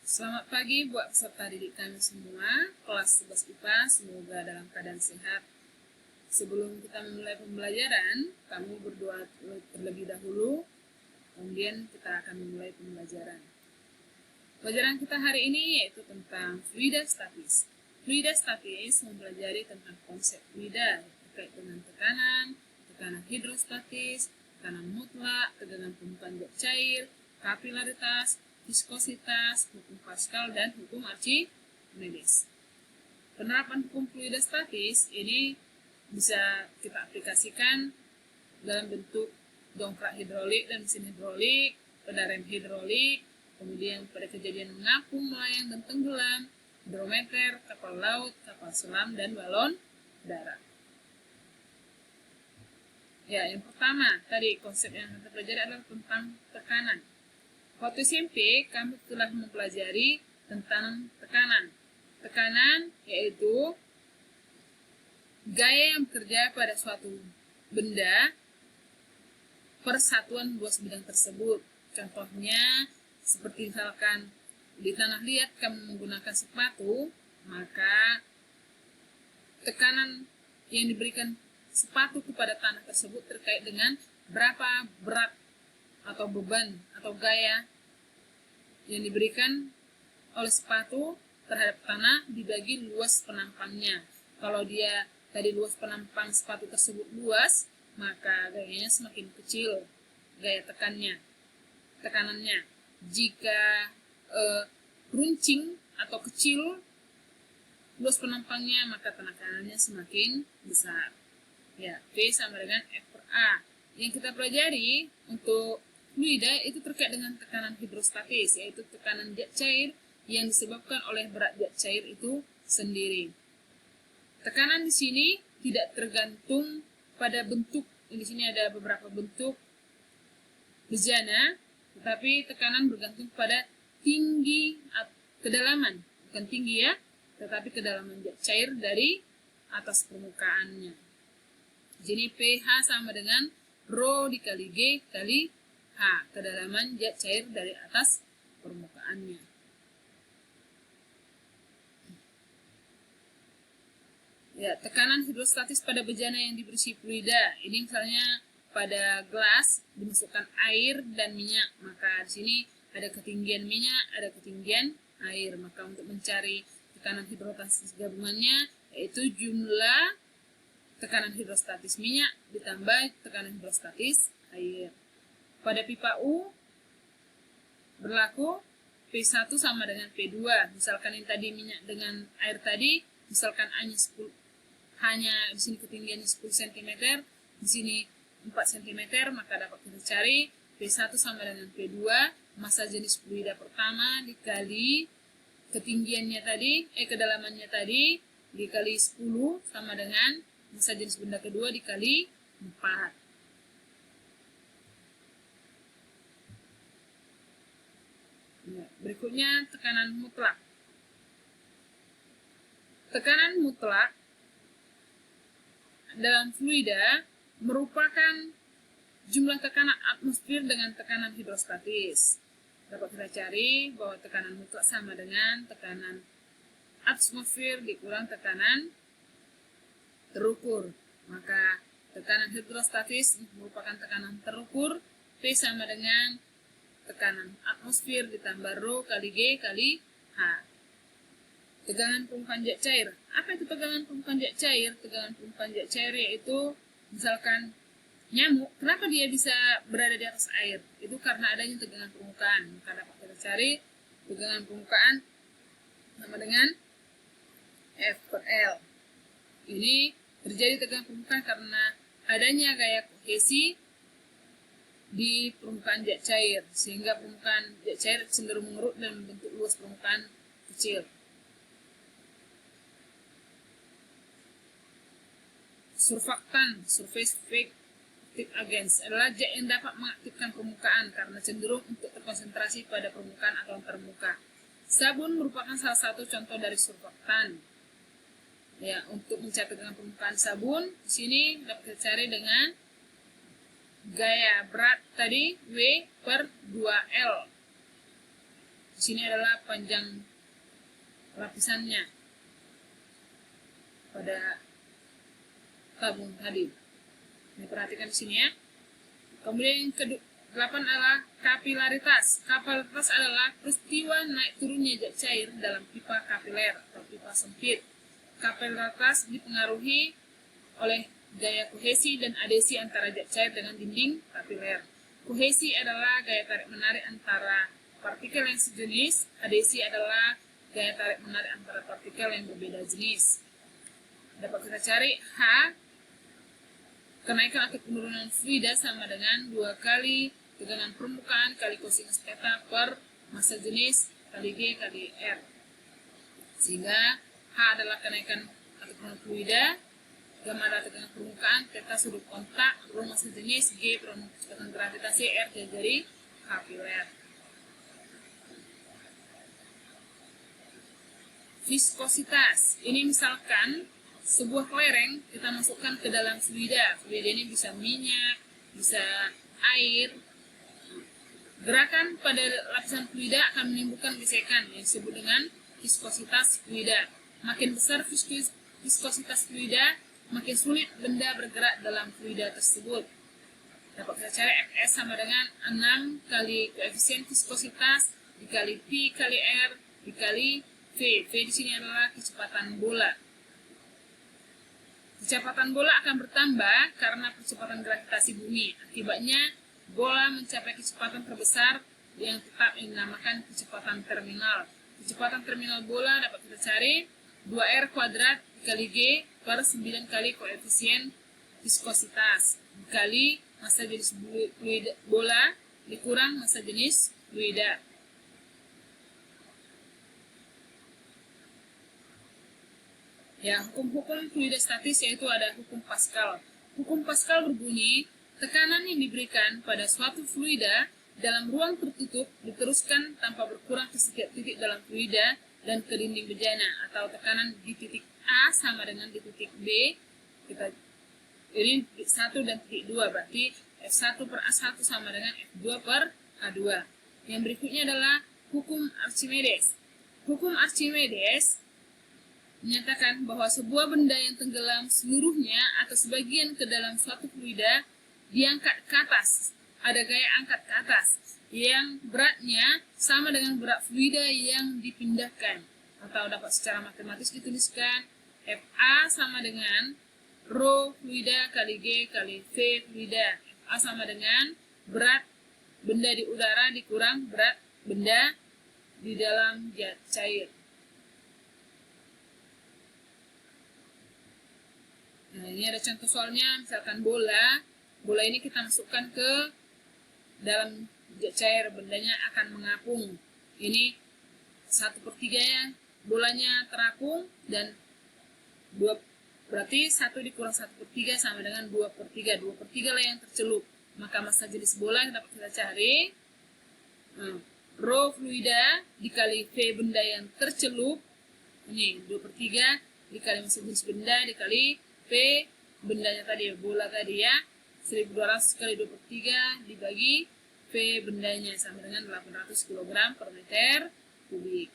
Selamat pagi buat peserta didik kami semua, kelas 11 IPA, semoga dalam keadaan sehat. Sebelum kita memulai pembelajaran, kami berdoa terlebih dahulu, kemudian kita akan memulai pembelajaran. Pelajaran kita hari ini yaitu tentang fluida statis. Fluida statis mempelajari tentang konsep fluida terkait dengan tekanan, tekanan hidrostatis, tekanan mutlak, tegangan permukaan zat cair, kapilaritas, viskositas, hukum Pascal, dan hukum Archimedes. Penerapan hukum fluida statis ini bisa kita aplikasikan dalam bentuk dongkrak hidrolik dan mesin hidrolik, pada rem hidrolik, kemudian pada kejadian mengapung, melayang, dan tenggelam, hidrometer, kapal laut, kapal selam, dan balon darat. Ya, yang pertama tadi konsep yang kita pelajari adalah tentang tekanan. Waktu SMP kami telah mempelajari tentang tekanan. Tekanan yaitu gaya yang bekerja pada suatu benda per satuan luas bidang tersebut. Contohnya seperti misalkan di tanah liat kami menggunakan sepatu, maka tekanan yang diberikan sepatu kepada tanah tersebut terkait dengan berapa berat atau beban atau gaya yang diberikan oleh sepatu terhadap tanah dibagi luas penampangnya. Kalau dia tadi luas penampang sepatu tersebut luas, maka gayanya semakin kecil, gaya tekanannya. Jika runcing atau kecil luas penampangnya, maka tekanannya semakin besar. Ya, P sama dengan F per A. Yang kita pelajari untuk fluida itu terkait dengan tekanan hidrostatis, yaitu tekanan zat cair yang disebabkan oleh berat zat cair itu sendiri. Tekanan di sini tidak tergantung pada bentuk. Di sini ada beberapa bentuk bejana, tetapi tekanan bergantung pada tinggi kedalaman, bukan tinggi ya, tetapi kedalaman zat cair dari atas permukaannya. Jadi pH sama dengan Rho dikali G kali H, kedalaman zat cair dari atas permukaannya. Ya, tekanan hidrostatis pada bejana yang diberi fluida. Ini misalnya pada gelas dimasukkan air dan minyak, maka di sini ada ketinggian minyak, ada ketinggian air. Maka untuk mencari tekanan hidrostatis gabungannya yaitu jumlah tekanan hidrostatis minyak ditambah tekanan hidrostatis air. Pada pipa U berlaku P1 sama dengan P2. Misalkan ini tadi minyak dengan air tadi, misalkan hanya di sini ketinggiannya 10 cm, di sini 4 cm, maka dapat kita cari P1 sama dengan P2, massa jenis fluida pertama dikali ketinggiannya tadi, kedalamannya tadi dikali 10 sama dengan massa jenis benda kedua dikali 4. Berikutnya tekanan mutlak. Tekanan mutlak dalam fluida merupakan jumlah tekanan atmosfer dengan tekanan hidrostatis. Dapat kita cari bahwa tekanan mutlak sama dengan tekanan atmosfer dikurang tekanan terukur. Maka tekanan hidrostatis merupakan tekanan terukur, P sama dengan tekanan atmosfer ditambah Rho kali G kali H. Tegangan permukaan zat cair. Apa itu tegangan permukaan zat cair? Tegangan permukaan zat cair yaitu misalkan nyamuk, kenapa dia bisa berada di atas air? Itu karena adanya tegangan permukaan. Maka dapat kita cari tegangan permukaan sama dengan F per L. Ini terjadi tegangan permukaan karena adanya gaya kohesi di permukaan zat cair, sehingga permukaan zat cair cenderung mengerut dan membentuk luas permukaan kecil. Surfaktan, surface active agents, adalah zat yang dapat mengaktifkan permukaan karena cenderung untuk terkonsentrasi pada permukaan atau permuka. Sabun merupakan salah satu contoh dari surfaktan. Ya, untuk mencari tegangan permukaan sabun, di sini dapat dicari dengan gaya berat tadi W per 2L. Di sini adalah panjang lapisannya pada tabung tadi. Ini perhatikan di sini ya. Kemudian yang ke-8 adalah kapilaritas. Kapilaritas adalah peristiwa naik turunnya zat cair dalam pipa kapiler atau pipa sempit. Kapilaritas dipengaruhi oleh gaya kohesi dan adhesi antara zat cair dengan dinding kapiler. Kohesi adalah gaya tarik-menarik antara partikel yang sejenis. Adhesi adalah gaya tarik-menarik antara partikel yang berbeda jenis. Dapat kita cari H, kenaikan atau penurunan fluida sama dengan 2 kali tegangan permukaan kali kosinus theta per massa jenis kali G kali R. Sehingga H adalah kenaikan atau penurunan fluida, gamma adalah tegangan permukaan, theta sudut kontak, rho massa jenis, G penurunan kecepatan gravitasi, R jari kapiler. Viskositas. Ini misalkan sebuah kelereng kita masukkan ke dalam fluida. Fluida ini bisa minyak, bisa air. Gerakan pada lapisan fluida akan menimbulkan gesekan yang disebut dengan viskositas fluida. Makin besar viskositas fluida, makin sulit benda bergerak dalam fluida tersebut. Dapat kita cari Fs sama dengan 6 kali koefisien viskositas dikali P kali R dikali V. V di sini adalah kecepatan bola. Kecepatan bola akan bertambah karena percepatan gravitasi bumi. Akibatnya, bola mencapai kecepatan terbesar yang tetap dinamakan kecepatan terminal. Kecepatan terminal bola dapat kita cari 2R kuadrat dikali G per 9 kali koefisien viskositas dikali massa jenis fluida bola dikurang massa jenis fluida. Ya, hukum-hukum fluida statis yaitu ada hukum Pascal. Hukum Pascal berbunyi, tekanan yang diberikan pada suatu fluida dalam ruang tertutup diteruskan tanpa berkurang ke setiap titik dalam fluida dan ke dinding bejana, atau tekanan di titik A sama dengan di titik B. Ini 1 dan titik 2, berarti F1 per A1 sama dengan F2 per A2. Yang berikutnya adalah hukum Archimedes. Hukum Archimedes menyatakan bahwa sebuah benda yang tenggelam seluruhnya atau sebagian ke dalam suatu fluida diangkat ke atas. Ada gaya angkat ke atas yang beratnya sama dengan berat fluida yang dipindahkan. Atau dapat secara matematis dituliskan Fa sama dengan rho fluida kali G kali V fluida. Fa sama dengan berat benda di udara dikurang berat benda di dalam zat cair. Nah, ini ada contoh soalnya, misalkan bola ini kita masukkan ke dalam zat cair, bendanya akan mengapung. Ini 1/3 ya, bolanya terapung, dan berarti 1 dikurang 1/3 sama dengan 2/3. 2/3 lah yang tercelup. Maka massa jenis bola yang dapat kita cari, rho fluida dikali V benda yang tercelup, ini 2/3 dikali massa jenis benda dikali P bendanya tadi, bola tadi ya, 1200 kali 2/3 dibagi V bendanya sama dengan 800 kg per meter kubik.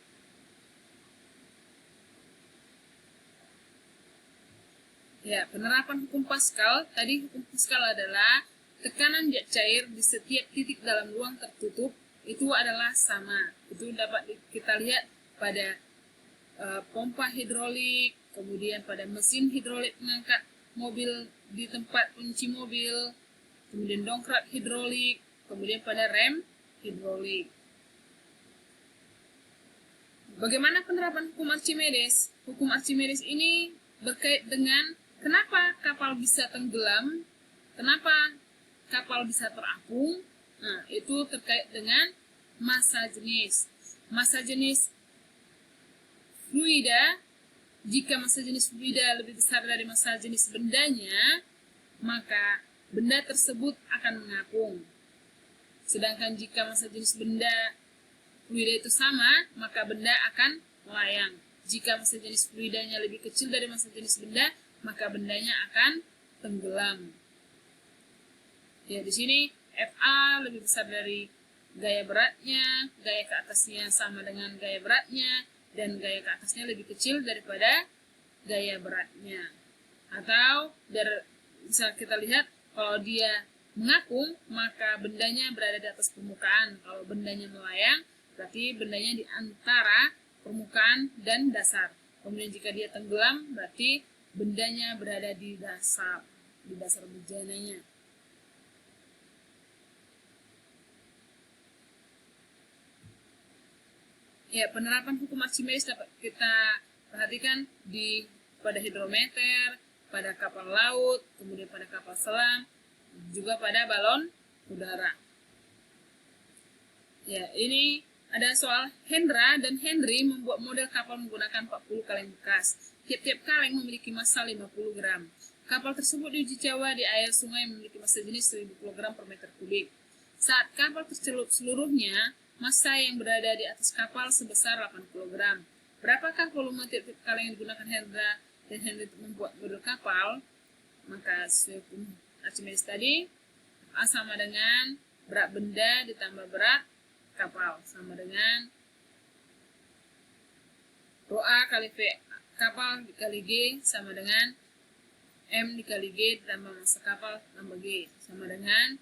Ya, penerapan hukum Pascal, tadi hukum Pascal adalah tekanan zat cair di setiap titik dalam ruang tertutup itu adalah sama. Itu dapat kita lihat pada pompa hidrolik, kemudian pada mesin hidrolik mengangkat mobil di tempat kunci mobil, kemudian dongkrak hidrolik, kemudian pada rem hidrolik. Bagaimana penerapan hukum Archimedes? Hukum Archimedes ini berkait dengan kenapa kapal bisa tenggelam, kenapa kapal bisa terapung. Nah, itu terkait dengan massa jenis. Massa jenis fluida, jika massa jenis fluida lebih besar dari massa jenis bendanya, maka benda tersebut akan mengapung. Sedangkan jika massa jenis benda fluida itu sama, maka benda akan melayang. Jika massa jenis fluidanya lebih kecil dari massa jenis benda, maka bendanya akan tenggelam. Ya, di sini Fa lebih besar dari gaya beratnya, gaya ke atasnya sama dengan gaya beratnya, dan gaya ke atasnya lebih kecil daripada gaya beratnya. Atau bisa kita lihat kalau dia mengapung, maka bendanya berada di atas permukaan. Kalau bendanya melayang, berarti bendanya di antara permukaan dan dasar. Kemudian jika dia tenggelam, berarti bendanya berada di dasar bejananya. Ya, penerapan hukum Archimedes dapat kita perhatikan pada hidrometer, pada kapal laut, kemudian pada kapal selam, juga pada balon udara. Ya, ini ada soal Hendra dan Henry membuat model kapal menggunakan 40 kaleng bekas. Tiap-tiap kaleng memiliki massa 50 gram. Kapal tersebut diuji coba di air sungai yang memiliki massa jenis 1000 kg per meter kubik. Saat kapal tercelup seluruhnya, massa yang berada di atas kapal sebesar 8 kg. Berapakah volume tiap-tiap kaleng yang digunakan Hendra dan Henry untuk membuat model kapal? Maka sesuai hukum Archimedes tadi, A sama dengan berat benda ditambah berat kapal, sama dengan Rho A kali V kapal dikali G sama dengan M dikali G ditambah massa kapal tambah G, sama dengan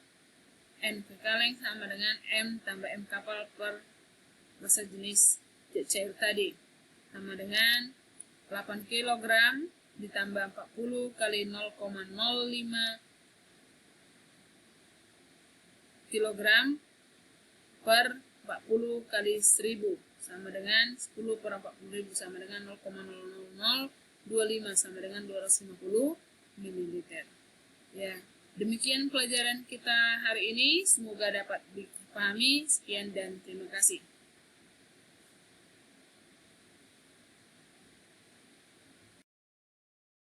N V kaleng sama dengan M tambah M kapal per massa jenis cair tadi, sama dengan 8 kg ditambah 40 kali 0,05 kg per 40 kali 1000 sama dengan 10 per 40.000 sama dengan 0,00025 sama dengan 250 ml. Ya, demikian pelajaran kita hari ini. Semoga dapat dipahami. Sekian dan terima kasih.